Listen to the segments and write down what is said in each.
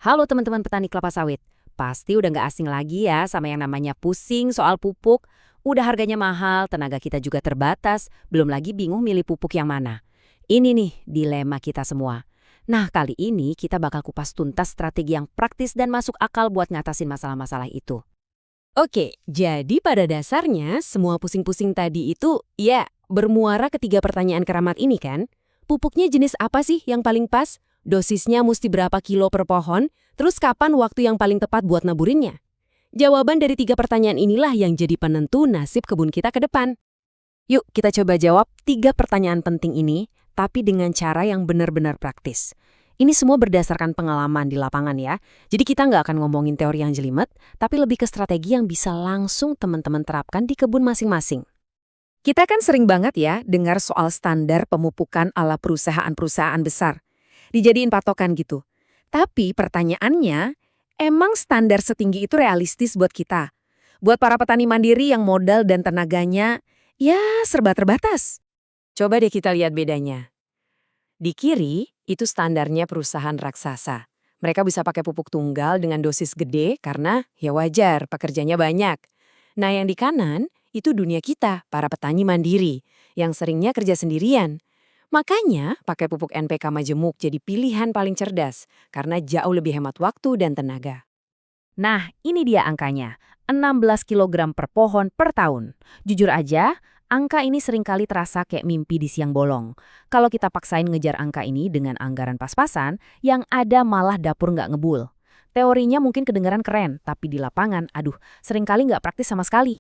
Halo teman-teman petani kelapa sawit. Pasti udah nggak asing lagi ya sama yang namanya pusing soal pupuk. Udah harganya mahal, tenaga kita juga terbatas, belum lagi bingung milih pupuk yang mana. Ini nih dilema kita semua. Nah kali ini kita bakal kupas tuntas strategi yang praktis dan masuk akal buat ngatasin masalah-masalah itu. Oke, jadi pada dasarnya semua pusing-pusing tadi itu, ya, bermuara ke tiga pertanyaan keramat ini kan? Pupuknya jenis apa sih yang paling pas? Dosisnya mesti berapa kilo per pohon? Terus kapan waktu yang paling tepat buat naburinnya? Jawaban dari tiga pertanyaan inilah yang jadi penentu nasib kebun kita ke depan. Yuk kita coba jawab tiga pertanyaan penting ini, tapi dengan cara yang benar-benar praktis. Ini semua berdasarkan pengalaman di lapangan ya. Jadi kita nggak akan ngomongin teori yang jelimet, tapi lebih ke strategi yang bisa langsung teman-teman terapkan di kebun masing-masing. Kita kan sering banget ya dengar soal standar pemupukan ala perusahaan-perusahaan besar. Dijadiin patokan gitu. Tapi pertanyaannya, emang standar setinggi itu realistis buat kita? Buat para petani mandiri yang modal dan tenaganya, ya serba terbatas. Coba deh kita lihat bedanya. Di kiri, itu standarnya perusahaan raksasa. Mereka bisa pakai pupuk tunggal dengan dosis gede karena ya wajar, pekerjanya banyak. Nah yang di kanan, itu dunia kita, para petani mandiri, yang seringnya kerja sendirian. Makanya, pakai pupuk NPK majemuk jadi pilihan paling cerdas, karena jauh lebih hemat waktu dan tenaga. Nah ini dia angkanya, 16 kilogram per pohon per tahun. Jujur aja, angka ini seringkali terasa kayak mimpi di siang bolong. Kalau kita paksain ngejar angka ini dengan anggaran pas-pasan, yang ada malah dapur nggak ngebul. Teorinya mungkin kedengaran keren, tapi di lapangan, aduh, seringkali nggak praktis sama sekali.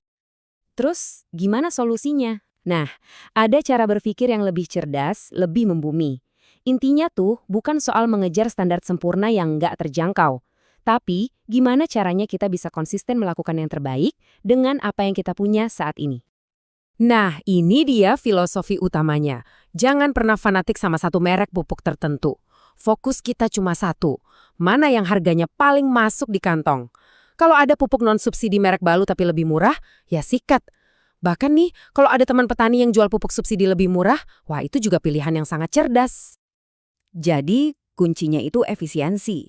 Terus, gimana solusinya? Nah, ada cara berpikir yang lebih cerdas, lebih membumi. Intinya tuh bukan soal mengejar standar sempurna yang nggak terjangkau. Tapi, gimana caranya kita bisa konsisten melakukan yang terbaik dengan apa yang kita punya saat ini. Nah, ini dia filosofi utamanya. Jangan pernah fanatik sama satu merek pupuk tertentu. Fokus kita cuma satu. Mana yang harganya paling masuk di kantong. Kalau ada pupuk non-subsidi merek baru tapi lebih murah, ya sikat. Bahkan nih, kalau ada teman petani yang jual pupuk subsidi lebih murah, wah itu juga pilihan yang sangat cerdas. Jadi, kuncinya itu efisiensi.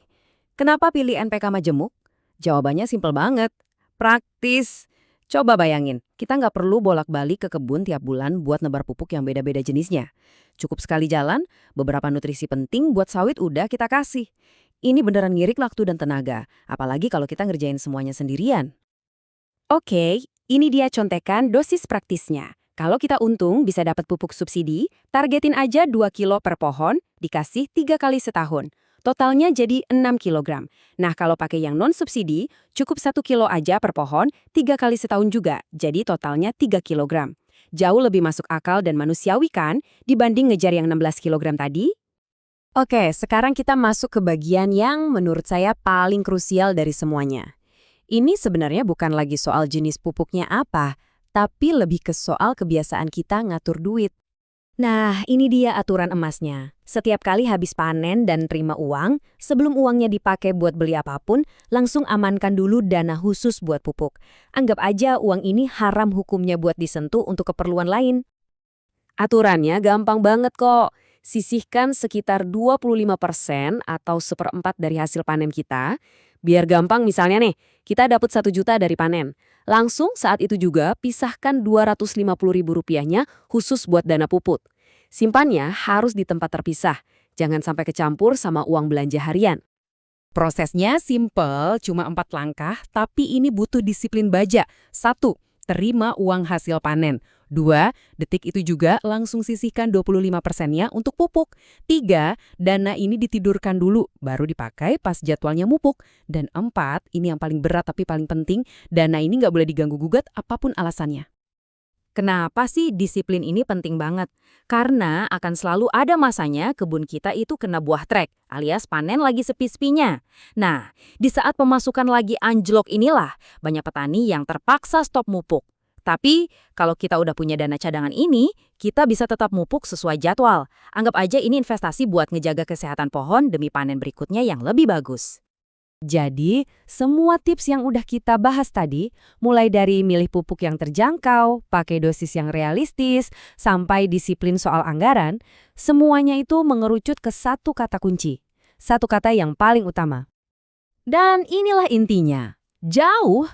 Kenapa pilih NPK majemuk? Jawabannya simpel banget. Praktis. Coba bayangin, kita nggak perlu bolak-balik ke kebun tiap bulan buat nebar pupuk yang beda-beda jenisnya. Cukup sekali jalan, beberapa nutrisi penting buat sawit udah kita kasih. Ini beneran ngirit waktu dan tenaga, apalagi kalau kita ngerjain semuanya sendirian. Oke, ini dia contekan dosis praktisnya. Kalau kita untung bisa dapat pupuk subsidi, targetin aja 2 kilo per pohon, dikasih 3 kali setahun. Totalnya jadi 6 kilogram. Nah, kalau pakai yang non-subsidi, cukup 1 kilo aja per pohon, 3 kali setahun juga, jadi totalnya 3 kilogram. Jauh lebih masuk akal dan manusiawi kan, dibanding ngejar yang 16 kilogram tadi? Oke, sekarang kita masuk ke bagian yang menurut saya paling krusial dari semuanya. Ini sebenarnya bukan lagi soal jenis pupuknya apa, tapi lebih ke soal kebiasaan kita ngatur duit. Nah, ini dia aturan emasnya. Setiap kali habis panen dan terima uang, sebelum uangnya dipakai buat beli apapun, langsung amankan dulu dana khusus buat pupuk. Anggap aja uang ini haram hukumnya buat disentuh untuk keperluan lain. Aturannya gampang banget kok. Sisihkan sekitar 25% atau seperempat dari hasil panen kita. Biar gampang misalnya nih, kita dapat 1 juta dari panen. Langsung saat itu juga pisahkan 250 ribu rupiahnya khusus buat dana pupuk. Simpannya harus di tempat terpisah. Jangan sampai kecampur sama uang belanja harian. Prosesnya simple, cuma 4 langkah, tapi ini butuh disiplin baja. 1. Terima uang hasil panen. 2. Detik itu juga langsung sisihkan 25%-nya untuk pupuk. 3. Dana ini ditidurkan dulu, baru dipakai pas jadwalnya mupuk. Dan 4. Ini yang paling berat tapi paling penting, dana ini nggak boleh diganggu-gugat apapun alasannya. Kenapa sih disiplin ini penting banget? Karena akan selalu ada masanya kebun kita itu kena buah trek, alias panen lagi sepi-sepinya. Nah, di saat pemasukan lagi anjlok inilah, banyak petani yang terpaksa stop mupuk. Tapi, kalau kita udah punya dana cadangan ini, kita bisa tetap mupuk sesuai jadwal. Anggap aja ini investasi buat ngejaga kesehatan pohon demi panen berikutnya yang lebih bagus. Jadi, semua tips yang udah kita bahas tadi, mulai dari milih pupuk yang terjangkau, pakai dosis yang realistis, sampai disiplin soal anggaran, semuanya itu mengerucut ke satu kata kunci. Satu kata yang paling utama. Dan inilah intinya. Jauh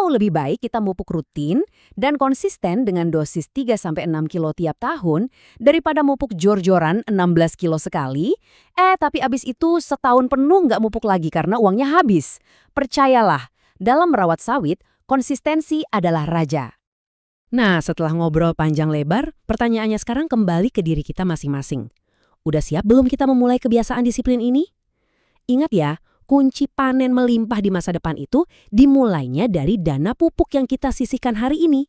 lebih baik kita mupuk rutin dan konsisten dengan dosis 3-6 kilo tiap tahun daripada mupuk jor-joran 16 kilo sekali, tapi abis itu setahun penuh nggak mupuk lagi karena uangnya habis. Percayalah, dalam merawat sawit, konsistensi adalah raja. Nah, setelah ngobrol panjang lebar, pertanyaannya sekarang kembali ke diri kita masing-masing. Udah siap belum kita memulai kebiasaan disiplin ini? Ingat ya, kunci panen melimpah di masa depan itu dimulainya dari dana pupuk yang kita sisihkan hari ini.